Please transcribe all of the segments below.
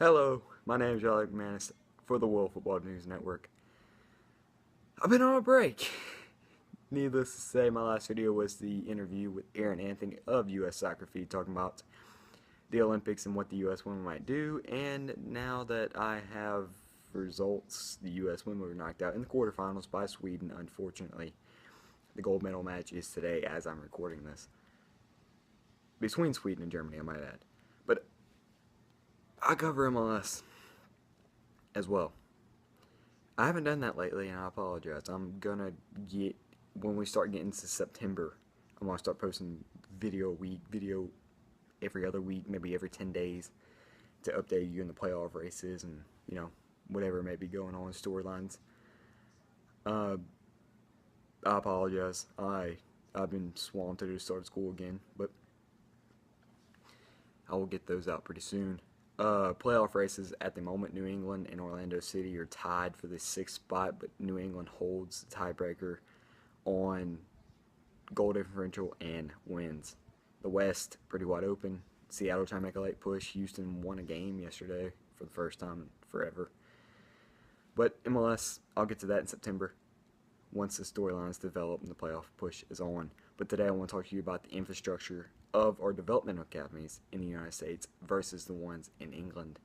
Hello, my name is Alec Manis for the World Football News Network. I've been on a break. Needless to say, my last video was the interview with Aaron Anthony of US Soccer Feed talking about the Olympics and what the US women might do. And now that I have results, the US women were knocked out in the quarterfinals by Sweden, unfortunately. The gold medal match is today as I'm recording this. Between Sweden and Germany, I might add. But I cover MLS as well. I haven't done that lately, and I apologize. I'm gonna get, when we start getting to September, I'm gonna start posting video a week, video every other week, maybe every 10 days, to update you in the playoff races and, whatever may be going on, storylines. Uh, I apologize. I've been swamped to the start of school again, but I will get those out pretty soon. Playoff races at the moment, New England and Orlando City are tied for the 6th spot, but New England holds the tiebreaker on goal differential and wins. The West, pretty wide open. Seattle trying to make a late push. Houston won a game yesterday for the first time in forever. But MLS, I'll get to that in September once the storylines develop and the playoff push is on. But today I want to talk to you about the infrastructure of our developmental academies in the United States versus the ones in England,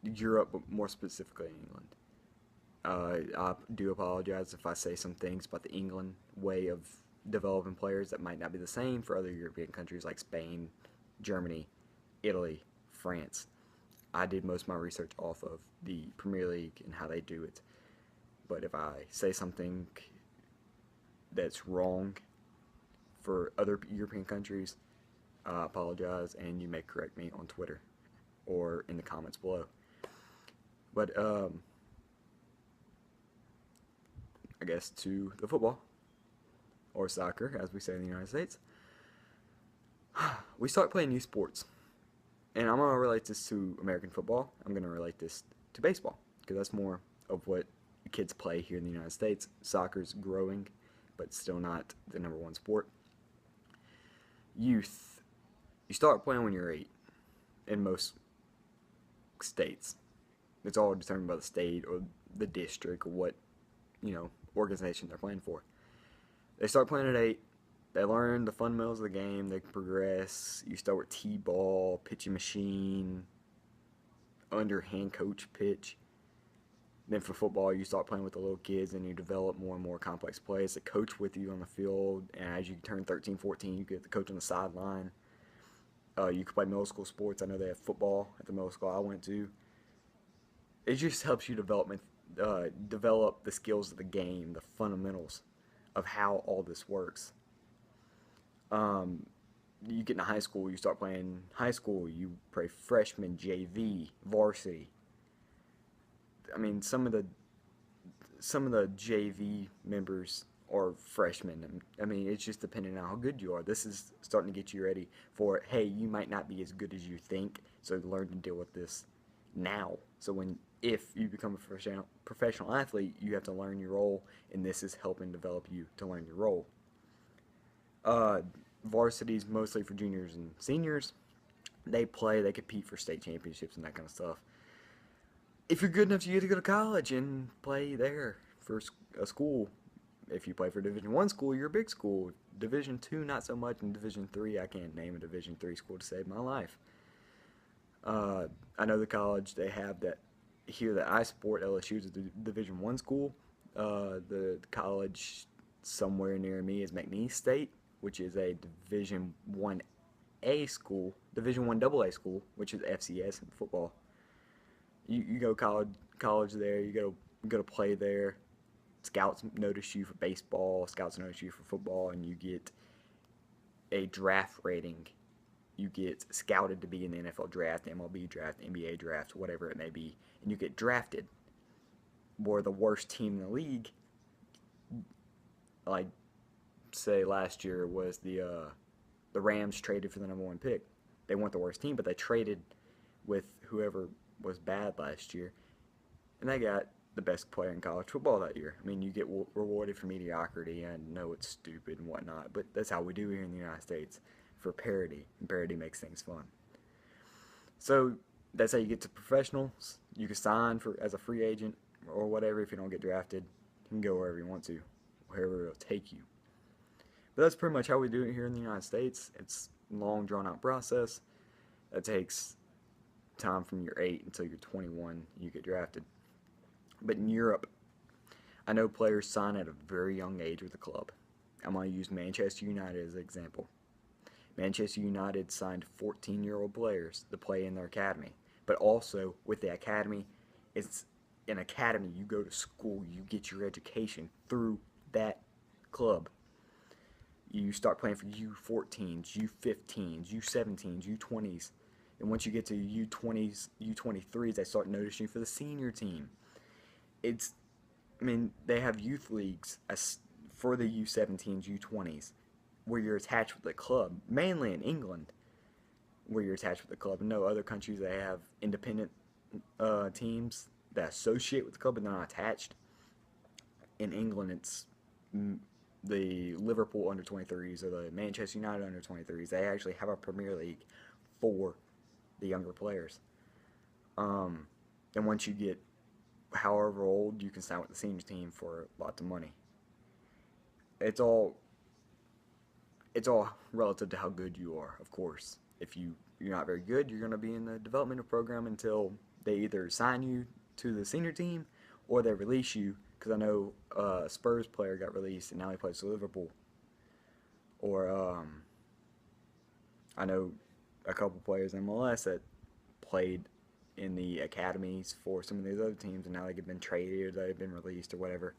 Europe, but more specifically England. I do apologize if I say some things about the England way of developing players that might not be the same for other European countries like Spain, Germany, Italy, France. I did most of my research off of the Premier League and how they do it. But if I say something that's wrong for other European countries, I apologize, and you may correct me on Twitter or in the comments below. But I guess to the football, or soccer, as we say in the United States. We start playing new sports, and I'm going to relate this to American football. I'm going to relate this to baseball, because that's more of what kids play here in the United States. Soccer's growing, but still not the #1 sport. Youth, you start playing when you're 8 in most states. It's all determined by the state or the district or what, organization they're playing for. They start playing at 8. They learn the fundamentals of the game. They progress. You start with T-ball, pitching machine, underhand coach pitch. Then for football, you start playing with the little kids and you develop more and more complex plays. They coach with you on the field, and as you turn 13, 14, you get the coach on the sideline. You can play middle school sports. I know they have football at the middle school I went to. It just helps you develop the skills of the game, the fundamentals of how all this works. You get into high school, you start playing high school, you play freshman, JV, varsity. I mean, some of the JV members are freshmen. I mean, it's just depending on how good you are. This is starting to get you ready for, hey, you might not be as good as you think, so learn to deal with this now. So if you become a professional athlete, you have to learn your role, and this is helping develop you to learn your role. Varsities mostly for juniors and seniors. They compete for state championships and that kind of stuff. If you're good enough, you get to go to college and play there for a school. If you play for Division I school, you're a big school. Division II, not so much. And Division III, I can't name a Division III school to save my life. I know the college they have that here that I support, LSU, is a Division I school. The college somewhere near me is McNeese State, which is a Division I school, Division I AA school, which is FCS in football. You go college there. You go to play there. Scouts notice you for baseball. Scouts notice you for football, and you get a draft rating. You get scouted to be in the NFL draft, MLB draft, NBA draft, whatever it may be, and you get drafted. Where the worst team in the league, like say last year, was the Rams traded for the #1 pick. They weren't the worst team, but they traded with whoever was bad last year, and they got the best player in college football that year. I mean, you get rewarded for mediocrity. I know it's stupid and whatnot, but that's how we do here in the United States for parity, and parity makes things fun. So that's how you get to professionals. You can sign for as a free agent or whatever. If you don't get drafted, you can go wherever you want to, wherever it'll take you. But that's pretty much how we do it here in the United States. It's a long, drawn-out process that takes time from you're 8 until you're 21, you get drafted. But in Europe, I know players sign at a very young age with the club. I'm going to use Manchester United as an example. Manchester United signed 14-year-old players to play in their academy. But also, with the academy, it's an academy. You go to school, you get your education through that club. You start playing for U14s, U15s, U17s, U20s. And once you get to U20s, U23s, they start noticing you for the senior team. They have youth leagues for the U17s, U20s, where you're attached with the club, mainly in England, where you're attached with the club. In no other countries, they have independent teams that associate with the club, but they're not attached. In England, it's the Liverpool under-23s or the Manchester United under-23s. They actually have a Premier League for the younger players. And once you get however old, you can sign with the senior team for lots of money. It's all relative to how good you are, of course. If you're not very good, you're going to be in the developmental program until they either sign you to the senior team or they release you. Because I know a Spurs player got released and now he plays for Liverpool. Or I know a couple players in MLS that played in the academies for some of these other teams and now they've been traded or they've been released or whatever.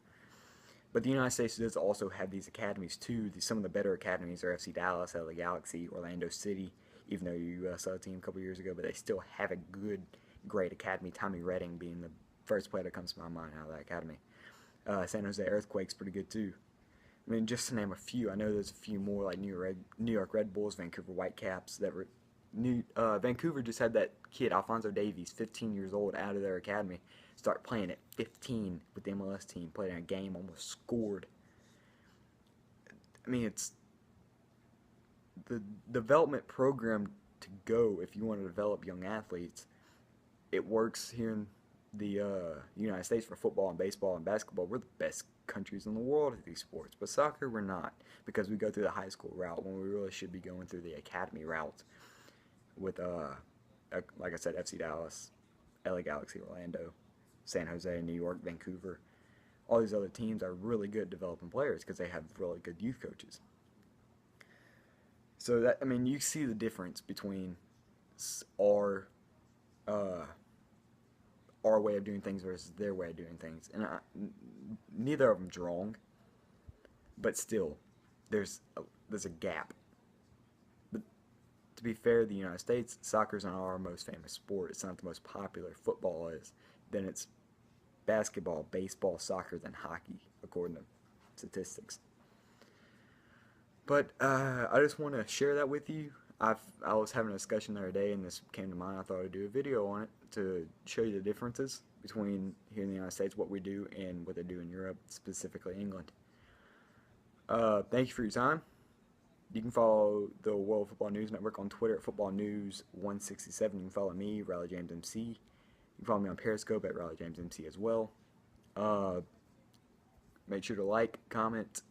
But the United States does also have these academies too. Some of the better academies are FC Dallas, LA Galaxy, Orlando City, even though you saw a team a couple years ago, but they still have a good, great academy. Tommy Redding being the first player that comes to my mind out of that academy. San Jose Earthquake's pretty good too. Just to name a few. I know there's a few more like New York Red Bulls, Vancouver Whitecaps. Vancouver just had that kid Alphonso Davies, 15 years old, out of their academy, start playing at 15 with the MLS team, played in a game, almost scored. It's the development program to go if you want to develop young athletes. It works here in the United States for football and baseball and basketball. We're the best countries in the world at these sports, but soccer we're not, because we go through the high school route when we really should be going through the academy route with like I said, FC Dallas, LA Galaxy, Orlando, San Jose, New York, Vancouver. All these other teams are really good at developing players because they have really good youth coaches. So that you see the difference between our way of doing things versus their way of doing things, and neither of them's wrong. But still, there's a gap. But to be fair, the United States, soccer's not our most famous sport. It's not the most popular. Football is. Then it's basketball, baseball, soccer, then hockey, according to statistics. But I just want to share that with you. I was having a discussion the other day, and this came to mind. I thought I'd do a video on it to show you the differences between here in the United States, what we do, and what they do in Europe, specifically England. Thank you for your time. You can follow the World Football News Network on Twitter at Football News 167. You can follow me, Riley James MC. You can follow me on Periscope at Riley James MC as well. Make sure to like, comment.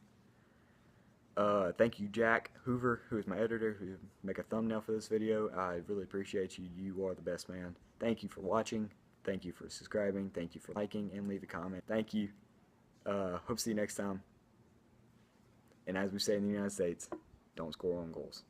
Thank you, Jack Hoover, who is my editor, who make a thumbnail for this video. I really appreciate you. You are the best man. Thank you for watching. Thank you for subscribing. Thank you for liking and leave a comment. Thank you. Hope to see you next time. And as we say in the United States, don't score on goals.